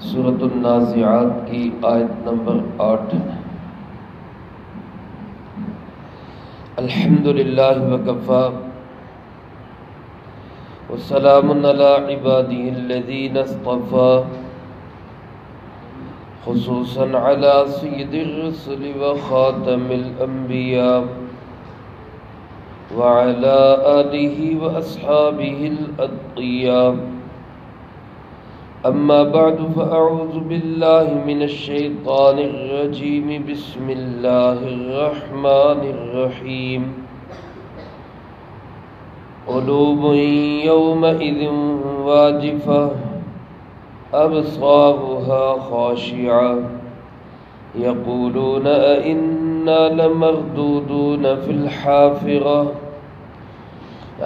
سورۃ النازعات کی آیت نمبر 8۔ الحمدللہ وکفی وسلام علی عبادہ الذین اصطفی، خصوصا علی سید الرسل وخاتم الانبیاء وعلی آلہ واصحابہ الاتقیاء۔ اما بعد فاعوذ باللہ من الشیطان الرجیم، بسم اللہ الرحمن الرحیم۔ قلوب یومئذ واجفہ ابصارها خاشعہ، یقولون ائنا لمردودون فی الحافرہ،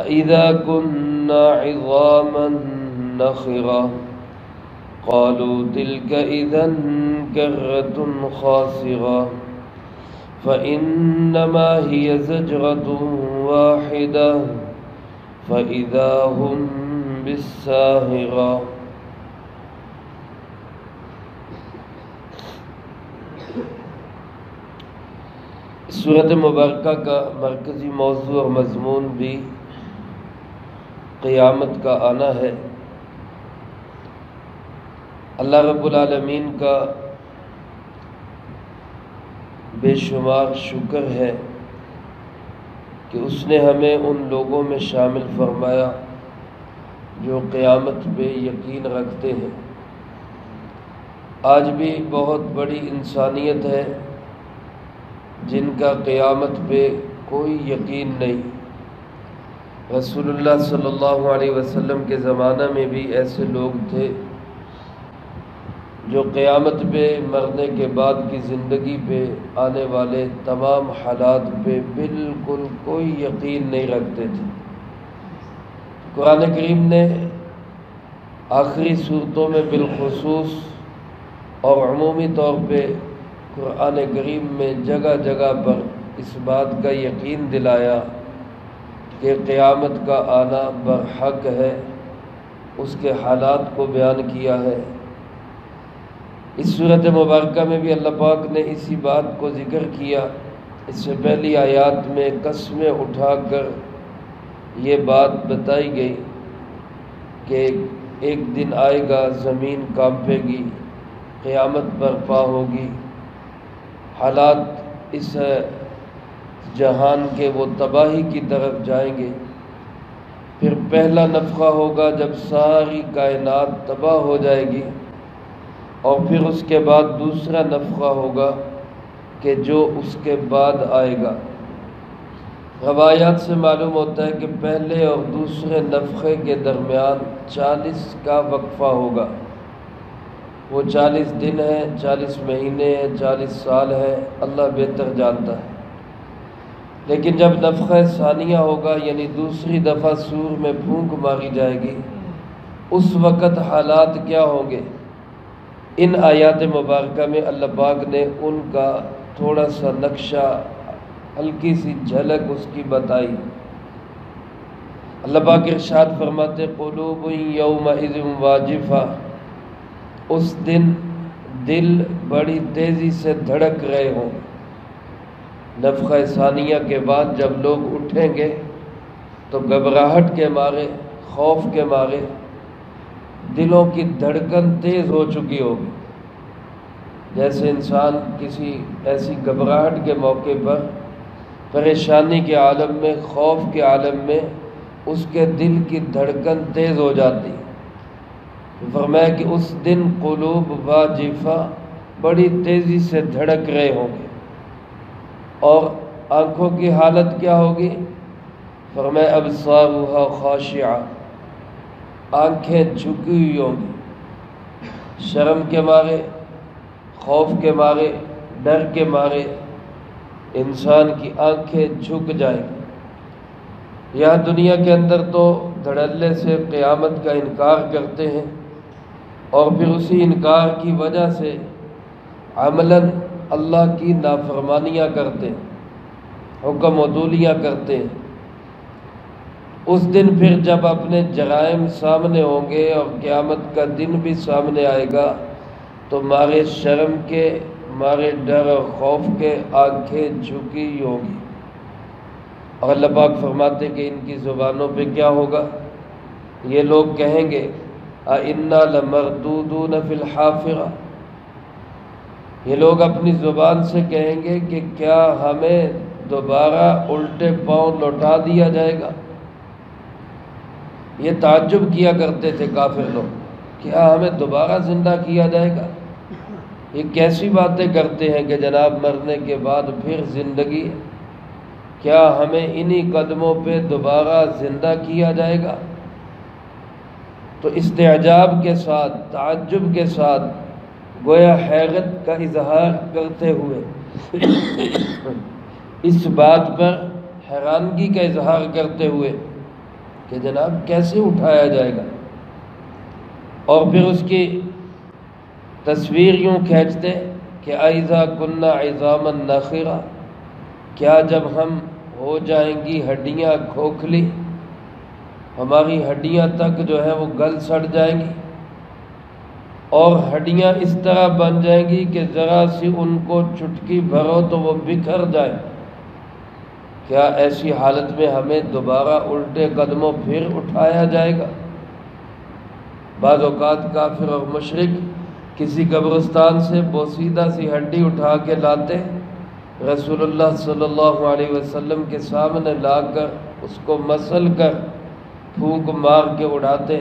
اذا كنا عظاما نخرہ، قالوا تلك إذا كرة خاسرة، فإنما هي زجرة واحدة فإذا هم بالساهرة۔ سورۃ مبارکہ کا مرکزی موضوع اور مضمون بھی قیامت کا آنا ہے۔ اللہ رب العالمین کا بے شمار شکر ہے کہ اس نے ہمیں ان لوگوں میں شامل فرمایا جو قیامت پہ یقین رکھتے ہیں۔ آج بھی بہت بڑی انسانیت ہے جن کا قیامت پہ کوئی یقین نہیں۔ رسول اللہ صلی اللہ علیہ وسلم کے زمانہ میں بھی ایسے لوگ تھے جو قیامت پہ، مرنے کے بعد کی زندگی پہ، آنے والے تمام حالات پہ بالکل کوئی یقین نہیں رکھتے تھے۔ قرآن کریم نے آخری صورتوں میں بالخصوص اور عمومی طور پہ قرآن کریم میں جگہ جگہ پر اس بات کا یقین دلایا کہ قیامت کا آنا برحق ہے، اس کے حالات کو بیان کیا ہے۔ اس صورت مبارکہ میں بھی اللہ پاک نے اسی بات کو ذکر کیا۔ اس سے پہلی آیات میں قسمیں اٹھا کر یہ بات بتائی گئی کہ ایک دن آئے گا، زمین کانپے گی، قیامت برپا ہوگی، حالات اس جہان کے وہ تباہی کی طرف جائیں گے۔ پھر پہلا نفخہ ہوگا جب ساری کائنات تباہ ہو جائے گی، اور پھر اس کے بعد دوسرا نفخہ ہوگا کہ جو اس کے بعد آئے گا۔ روایات سے معلوم ہوتا ہے کہ پہلے اور دوسرے نفخے کے درمیان 40 کا وقفہ ہوگا۔ وہ 40 دن ہیں، 40 مہینے ہیں، 40 سال ہیں، اللہ بہتر جانتا ہے۔ لیکن جب نفخہ ثانیہ ہوگا، یعنی دوسری دفعہ سور میں پھونک ماری جائے گی، اس وقت حالات کیا ہوں گے؟ ان آیات مبارکہ میں اللہ پاک نے ان کا تھوڑا سا نقشہ، ہلکی سی جھلک اس کی بتائی۔ اللہ پاک ارشاد فرماتے قلوب یومئذ واجفہ، اس دن دل بڑی تیزی سے دھڑک رہے ہوں۔ نفخہ ثانیہ کے بعد جب لوگ اٹھیں گے تو گھبراہٹ کے مارے، خوف کے مارے دلوں کی دھڑکن تیز ہو چکی ہوگی، جیسے انسان کسی ایسی گھبراہٹ کے موقع پر، پریشانی کے عالم میں، خوف کے عالم میں اس کے دل کی دھڑکن تیز ہو جاتی۔ فرمایا کہ اس دن قلوب واجفہ، بڑی تیزی سے دھڑک رہے ہوں گے، اور آنکھوں کی حالت کیا ہوگی؟ فرمایا ابصارها خاشعہ، آنکھیں جھکی ہوئی ہوں گی، شرم کے مارے، خوف کے مارے، ڈر کے مارے انسان کی آنکھیں جھک جائیں گی۔ یہاں دنیا کے اندر تو دھڑلے سے قیامت کا انکار کرتے ہیں، اور پھر اسی انکار کی وجہ سے عملاً اللہ کی نافرمانیاں کرتے ہیں، حکم عدولیاں کرتے ہیں۔ اس دن پھر جب اپنے جرائم سامنے ہوں گے اور قیامت کا دن بھی سامنے آئے گا، تو مارے شرم کے، مارے ڈر اور خوف کے آنکھیں جھکی ہوگی۔ اور اللہ پاک فرماتے کہ ان کی زبانوں پہ کیا ہوگا؟ یہ لوگ کہیں گے اِنَّا لَمَرْدُودُونَ فِي الْحَافِرَةِ، یہ لوگ اپنی زبان سے کہیں گے کہ کیا ہمیں دوبارہ الٹے پاؤں لوٹا دیا جائے گا۔ یہ تعجب کیا کرتے تھے کافر لوگ، کیا ہمیں دوبارہ زندہ کیا جائے گا؟ یہ کیسی باتیں کرتے ہیں کہ جناب مرنے کے بعد پھر زندگی ہے؟ کیا ہمیں انہی قدموں پہ دوبارہ زندہ کیا جائے گا؟ تو استعجاب کے ساتھ، تعجب کے ساتھ، گویا حیرت کا اظہار کرتے ہوئے اس بات پر حیرانگی کا اظہار کرتے ہوئے کہ جناب کیسے اٹھایا جائے گا، اور پھر اس کی تصویر یوں کھینچتے کہ اَإِذَا كُنَّا عِظَامًا نَخِرَةً، کیا جب ہم ہو جائیں گی ہڈیاں کھوکھلی، ہماری ہڈیاں تک جو ہے وہ گل سڑ جائیں گی، اور ہڈیاں اس طرح بن جائیں گی کہ ذرا سی ان کو چٹکی بھرو تو وہ بکھر جائے، کیا ایسی حالت میں ہمیں دوبارہ الٹے قدموں پھر اٹھایا جائے گا؟ بعض اوقات کافر اور مشرک کسی قبرستان سے بوسیدہ سی ہڈی اٹھا کے لاتے، رسول اللہ صلی اللہ علیہ وسلم کے سامنے لا کر اس کو مسل کر پھونک مار کے اڑاتے،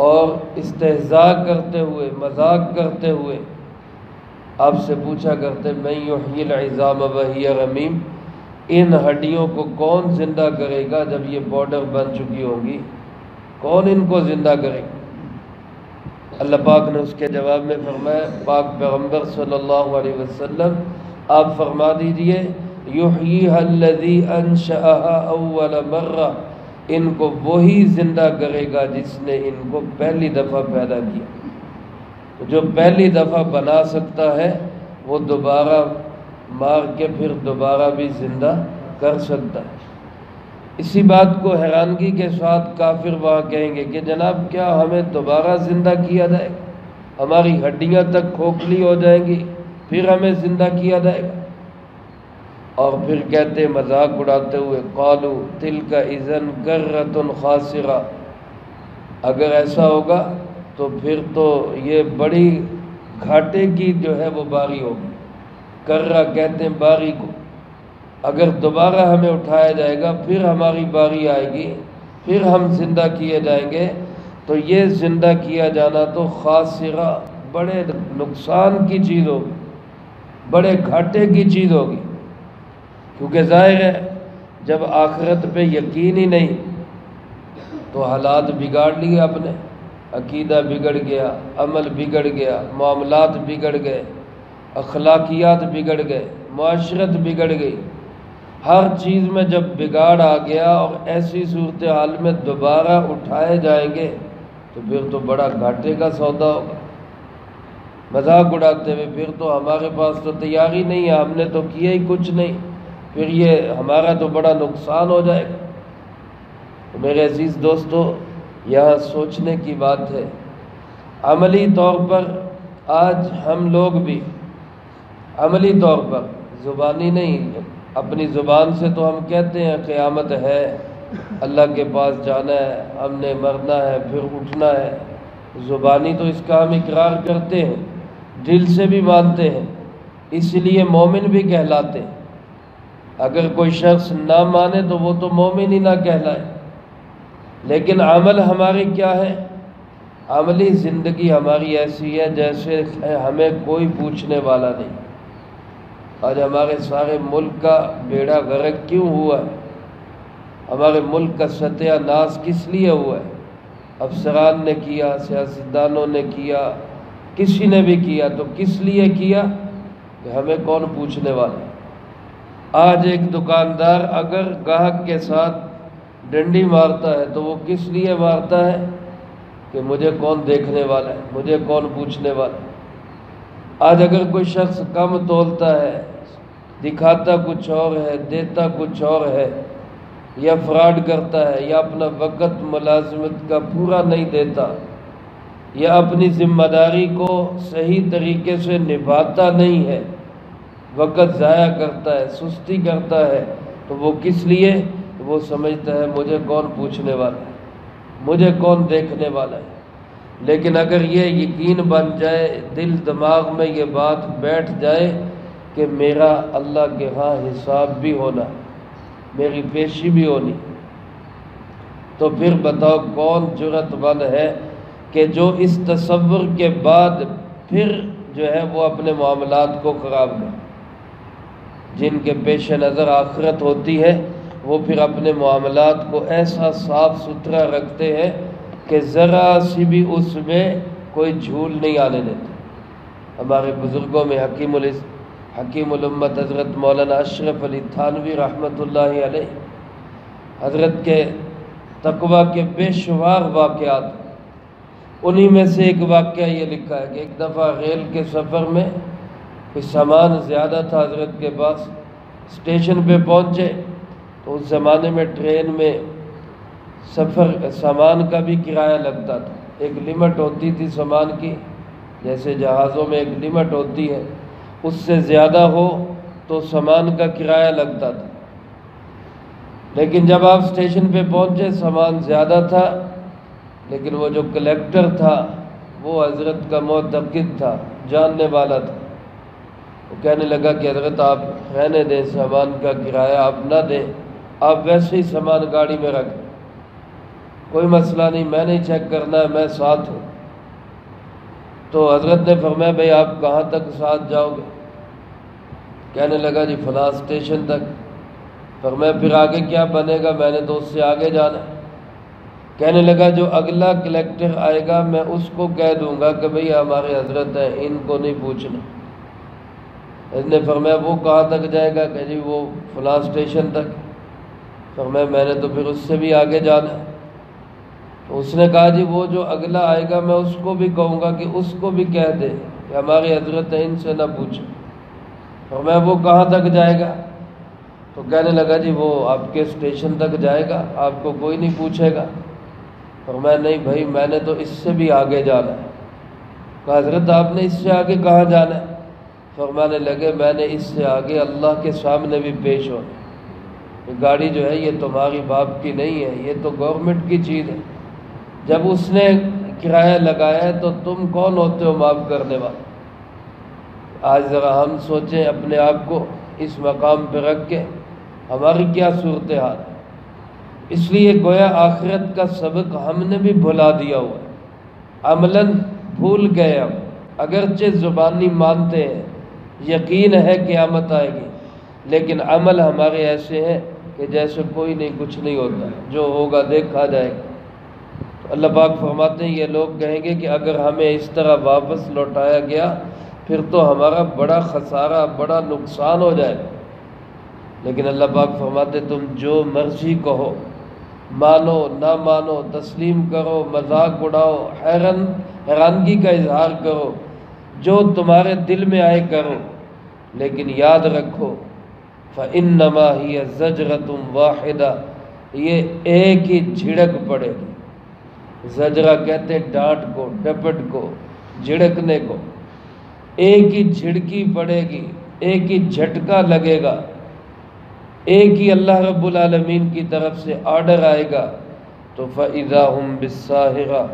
اور استہزاء کرتے ہوئے، مذاق کرتے ہوئے آپ سے پوچھا کرتے من یحیی العظام وہی رمیم، ان ہڈیوں کو کون زندہ کرے گا جب یہ پاؤڈر بن چکی ہوں گی؟ کون ان کو زندہ کرے گا؟ اللہ پاک نے اس کے جواب میں فرمایا، پاک پیغمبر صلی اللہ علیہ وسلم آپ فرما دیجئے یحییھا الذی انشأھا اول مرہ، ان کو وہی زندہ کرے گا جس نے ان کو پہلی دفعہ پیدا کیا۔ جو پہلی دفعہ بنا سکتا ہے وہ دوبارہ مار کے پھر دوبارہ بھی زندہ کر سکتا ہے۔ اسی بات کو حیرانگی کے ساتھ کافر وہاں کہیں گے کہ جناب کیا ہمیں دوبارہ زندہ کیا جائے گا؟ ہماری ہڈیاں تک کھوکھلی ہو جائیں گی پھر ہمیں زندہ کیا جائے گا؟ اور پھر کہتے مذاق اڑاتے ہوئے قالوا تلک اذن کرۃ خاسرہ، اگر ایسا ہوگا تو پھر تو یہ بڑی گھاٹے کی جو ہے وہ باری ہوگی۔ کرہ کہتے ہیں باری کو، اگر دوبارہ ہمیں اٹھایا جائے گا پھر ہماری باری آئے گی، پھر ہم زندہ کیے جائیں گے، تو یہ زندہ کیا جانا تو خاسرہ، بڑے نقصان کی چیز ہوگی، بڑے گھاٹے کی چیز ہوگی، کیونکہ ظاہر ہے جب آخرت پہ یقین ہی نہیں تو حالات بگاڑ لیے اپنے، عقیدہ بگڑ گیا، عمل بگڑ گیا، معاملات بگڑ گئے، اخلاقیات بگڑ گئے، معاشرت بگڑ گئی، ہر چیز میں جب بگاڑ آ گیا اور ایسی صورتحال میں دوبارہ اٹھائے جائیں گے تو پھر تو بڑا گھاٹے کا سودا ہوگا۔ مذاق اڑاتے ہوئے پھر تو ہمارے پاس تو تیاری نہیں ہے، ہم نے تو کیا ہی کچھ نہیں، پھر یہ ہمارا تو بڑا نقصان ہو جائے گا۔ تو میرے عزیز دوستو، یہاں سوچنے کی بات ہے، عملی طور پر آج ہم لوگ بھی عملی طور پر، زبانی نہیں، اپنی زبان سے تو ہم کہتے ہیں قیامت ہے، اللہ کے پاس جانا ہے، ہم نے مرنا ہے پھر اٹھنا ہے، زبانی تو اس کا ہم اقرار کرتے ہیں، دل سے بھی مانتے ہیں، اس لیے مومن بھی کہلاتے ہیں۔ اگر کوئی شخص نہ مانے تو وہ تو مومن ہی نہ کہلائے، لیکن عمل ہماری کیا ہے؟ عملی زندگی ہماری ایسی ہے جیسے ہمیں کوئی پوچھنے والا نہیں۔ آج ہمارے سارے ملک کا بیڑا غرق کیوں ہوا ہے؟ ہمارے ملک کا ستیہ ناش کس لیے ہوا ہے؟ افسران نے کیا، سیاستدانوں نے کیا، کسی نے بھی کیا، تو کس لیے کیا کہ ہمیں کون پوچھنے والا ہے؟ آج ایک دکاندار اگر گاہک کے ساتھ ڈنڈی مارتا ہے تو وہ کس لیے مارتا ہے کہ مجھے کون دیکھنے والا ہے، مجھے کون پوچھنے والا ہے؟ آج اگر کوئی شخص کم تولتا ہے، دکھاتا کچھ اور ہے، دیتا کچھ اور ہے، یا فراڈ کرتا ہے، یا اپنا وقت ملازمت کا پورا نہیں دیتا، یہ اپنی ذمہ داری کو صحیح طریقے سے نبھاتا نہیں ہے، وقت ضائع کرتا ہے، سستی کرتا ہے، تو وہ کس لیے؟ وہ سمجھتا ہے مجھے کون پوچھنے والا ہے، مجھے کون دیکھنے والا ہے۔ لیکن اگر یہ یقین بن جائے، دل دماغ میں یہ بات بیٹھ جائے کہ میرا اللہ کے ہاں حساب بھی ہونا، میری پیشی بھی ہونی، تو پھر بتاؤ کون جرأت مند ہے کہ جو اس تصور کے بعد پھر جو ہے وہ اپنے معاملات کو خراب کرے۔ جن کے پیش نظر آخرت ہوتی ہے وہ پھر اپنے معاملات کو ایسا صاف ستھرا رکھتے ہیں کہ ذرا سی بھی اس میں کوئی جھول نہیں آنے دیتے۔ ہمارے بزرگوں میں حکیم الامت حضرت مولانا اشرف علی تھانوی رحمۃ اللہ علیہ، حضرت کے تقویٰ کے بے شمار واقعات، انہی میں سے ایک واقعہ یہ لکھا ہے کہ ایک دفعہ ریل کے سفر میں کوئی سامان زیادہ تھا حضرت کے پاس، اسٹیشن پہ پہنچے تو اس زمانے میں ٹرین میں سامان کا بھی کرایہ لگتا تھا، ایک لمٹ ہوتی تھی سامان کی، جیسے جہازوں میں ایک لمٹ ہوتی ہے، اس سے زیادہ ہو تو سامان کا کرایہ لگتا تھا۔ لیکن جب آپ اسٹیشن پہ پہنچے سامان زیادہ تھا، لیکن وہ جو کلیکٹر تھا وہ حضرت کا معتقد تھا، جاننے والا تھا، وہ کہنے لگا کہ حضرت آپ رہنے دیں، سامان کا کرایہ آپ نہ دیں، آپ ویسے ہی سامان گاڑی میں رکھیں، کوئی مسئلہ نہیں، میں نہیں چیک کرنا ہے، میں ساتھ ہوں۔ تو حضرت نے فرمایا بھائی آپ کہاں تک ساتھ جاؤ گے؟ کہنے لگا جی فلاں اسٹیشن تک۔ فرمایا پھر آگے کیا بنے گا؟ میں نے تو اس سے آگے جانا ہے۔ کہنے لگا جو اگلا کلیکٹر آئے گا میں اس کو کہہ دوں گا کہ بھئی ہمارے حضرت ہیں، ان کو نہیں پوچھنا۔ اس نے فرمایا وہ کہاں تک جائے گا؟ کہ جی وہ فلاں اسٹیشن تک۔ فرمایا میں نے تو پھر اس سے بھی آگے جانا ہے۔ تو اس نے کہا جی وہ جو اگلا آئے گا میں اس کو بھی کہوں گا کہ اس کو بھی کہہ دے کہ ہمارے حضرت ہیں، ان سے نہ پوچھیں۔ فرمایا وہ کہاں تک جائے گا؟ تو کہنے لگا جی وہ آپ کے اسٹیشن تک جائے گا، آپ کو کوئی نہیں پوچھے گا۔ فرمایا نہیں بھائی میں نے تو اس سے بھی آگے جانا ہے۔ کہا حضرت آپ نے اس سے آگے کہاں جانا ہے؟ فرمانے لگے میں نے اس سے آگے اللہ کے سامنے بھی پیش ہونا۔ یہ گاڑی جو ہے یہ تمہاری باپ کی نہیں ہے، یہ تو گورنمنٹ کی چیز ہے۔ جب اس نے کرایہ لگایا ہے تو تم کون ہوتے ہو معاف کرنے والے؟ آج ذرا ہم سوچیں اپنے آپ کو اس مقام پہ رکھ کے ہماری کیا صورتحال ہے۔ اس لیے گویا آخرت کا سبق ہم نے بھی بھلا دیا ہوا ہے، عملاً بھول گئے ہم، اگرچہ زبانی مانتے ہیں، یقین ہے قیامت آئے گی، لیکن عمل ہمارے ایسے ہیں کہ جیسے کوئی نہیں، کچھ نہیں ہوتا، جو ہوگا دیکھا جائے گا۔ تو اللہ پاک فرماتے ہیں یہ لوگ کہیں گے کہ اگر ہمیں اس طرح واپس لوٹایا گیا پھر تو ہمارا بڑا خسارہ، بڑا نقصان ہو جائے گا۔ لیکن اللہ پاک فرماتے تم جو مرضی کہو، مانو نہ مانو، تسلیم کرو، مذاق اڑاؤ، حیرانگی کا اظہار کرو، جو تمہارے دل میں آئے کرو، لیکن یاد رکھو فَإِنَّمَا هِيَ زَجْرَةٌ وَاحِدَةٌ، یہ ایک ہی جھڑک پڑے گی۔ زجرہ کہتے ڈانٹ کو، ڈپٹ کو، جھڑکنے کو، ایک ہی جھڑکی پڑے گی، ایک ہی جھٹکا لگے گا، ایک ہی اللہ رب العالمین کی طرف سے آرڈر آئے گا تو فَإِذَا هُمْ بِالسَّاهِرَةِ،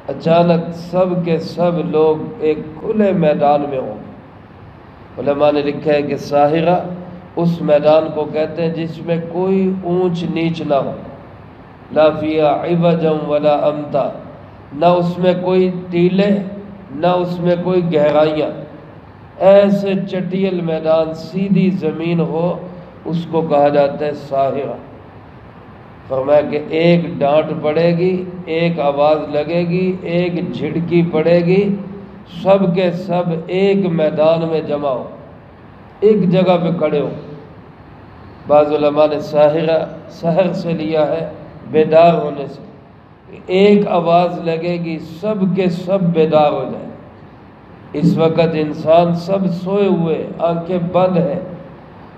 اچانک سب کے سب لوگ ایک کھلے میدان میں ہوں گے۔ علماء نے لکھا ہے کہ ساحرہ اس میدان کو کہتے ہیں جس میں کوئی اونچ نیچ نہ ہو، لا فیہا عوجا ولا امتا، نہ اس میں کوئی ٹیلے نہ اس میں کوئی گہرائیاں، ایسے چٹیل میدان، سیدھی زمین ہو، اس کو کہا جاتا ہے ساحرہ۔ فرمایا کہ ایک ڈانٹ پڑے گی، ایک آواز لگے گی، ایک جھڑکی پڑے گی، سب کے سب ایک میدان میں جمع ہو، ایک جگہ پہ کھڑے ہو۔ بعض علماء نے ساحرہ سحر سے لیا ہے، بیدار ہونے سے، ایک آواز لگے گی سب کے سب بیدار ہو جائیں۔ اس وقت انسان سب سوئے ہوئے، آنکھیں بند ہیں،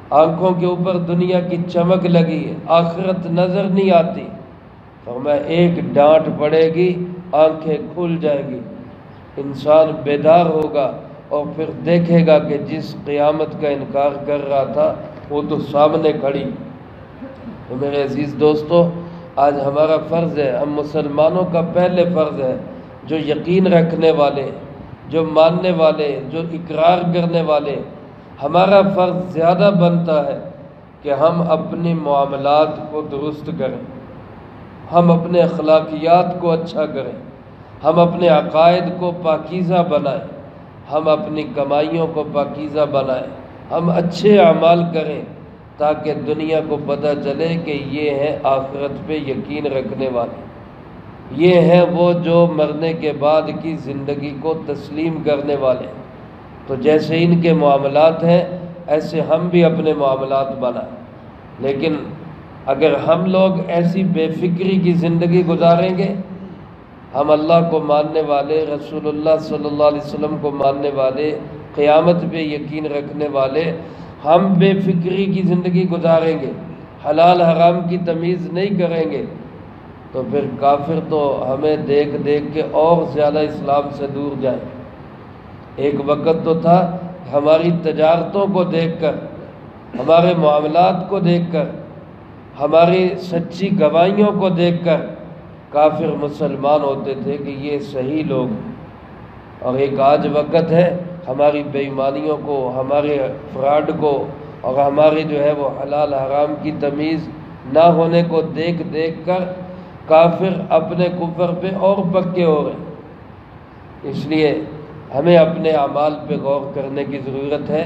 آنکھوں کے اوپر دنیا کی چمک لگی ہے، آخرت نظر نہیں آتی۔ فرمایا ایک ڈانٹ پڑے گی، آنکھیں کھل جائیں گی، انسان بیدار ہوگا اور پھر دیکھے گا کہ جس قیامت کا انکار کر رہا تھا وہ تو سامنے کھڑی۔ تو میرے عزیز دوستو، آج ہمارا فرض ہے، ہم مسلمانوں کا پہلے فرض ہے، جو یقین رکھنے والے، جو ماننے والے، جو اقرار کرنے والے، ہمارا فرض زیادہ بنتا ہے کہ ہم اپنی معاملات کو درست کریں، ہم اپنے اخلاقیات کو اچھا کریں، ہم اپنے عقائد کو پاکیزہ بنائیں، ہم اپنی کمائیوں کو پاکیزہ بنائیں، ہم اچھے اعمال کریں تاکہ دنیا کو پتہ چلے کہ یہ ہیں آخرت پہ یقین رکھنے والے، یہ ہیں وہ جو مرنے کے بعد کی زندگی کو تسلیم کرنے والے۔ تو جیسے ان کے معاملات ہیں ایسے ہم بھی اپنے معاملات بنائیں۔ لیکن اگر ہم لوگ ایسی بے فکری کی زندگی گزاریں گے، ہم اللہ کو ماننے والے، رسول اللہ صلی اللہ علیہ وسلم کو ماننے والے، قیامت پہ یقین رکھنے والے، ہم بے فکری کی زندگی گزاریں گے، حلال حرام کی تمیز نہیں کریں گے، تو پھر کافر تو ہمیں دیکھ دیکھ کے اور زیادہ اسلام سے دور جائیں۔ ایک وقت تو تھا ہماری تجارتوں کو دیکھ کر، ہمارے معاملات کو دیکھ کر، ہماری سچی گواہیوں کو دیکھ کر کافر مسلمان ہوتے تھے کہ یہ صحیح لوگ ہیں، اور ایک آج وقت ہے ہماری بے ایمانیوں کو، ہمارے فراڈ کو، اور ہماری جو ہے وہ حلال حرام کی تمیز نہ ہونے کو دیکھ دیکھ کر کافر اپنے کفر پہ اور پکے ہو رہے ہیں۔ اس لیے ہمیں اپنے اعمال پہ غور کرنے کی ضرورت ہے۔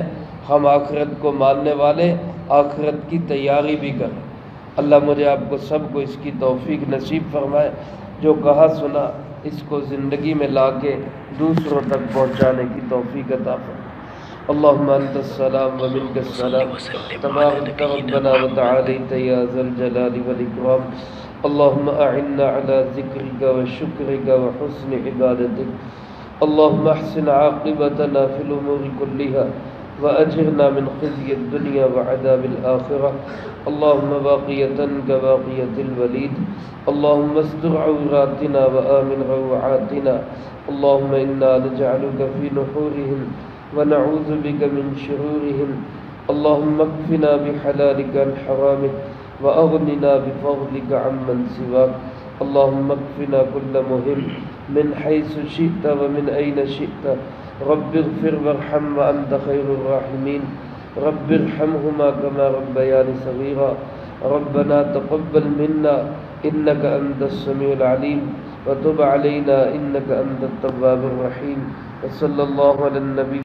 ہم آخرت کو ماننے والے آخرت کی تیاری بھی کریں۔ اللہ مجھے آپ کو سب کو اس کی توفیق نصیب فرمائے، جو کہا سنا اس کو زندگی میں لا کے دوسروں تک پہنچانے کی توفیق عطا فرمائے۔ اللہم انت السلام ومنک السلام، تبارک ربنا وتعالیت یا ذا الجلال والاکرام۔ اللہم اعنا علی ذکرک وشکرک وحسن عبادتک۔ اللہم احسن عاقبتنا فی الامور کلها وأجرنا من خزي الدنيا وعذاب الآخرة۔ اللهم باقية كباقية الوليد، اللهم استر عوراتنا وآمن روعاتنا، اللهم إنا نجعلك في نحورهم ونعوذ بك من شرورهم، اللهم اكفنا بحلالك عن حرامك وأغننا بفضلك عمن سواك، اللهم اكفنا كل مهم من حيث شئت ومن أين شئت، رب اغفر وارحم وأنت خير الراحمين، رب ارحمهما كما ربياني صغيرا، ربنا تقبل منا إنك أنت السميع العليم وتب علينا إنك أنت التواب الرحيم، وصلى الله على النبي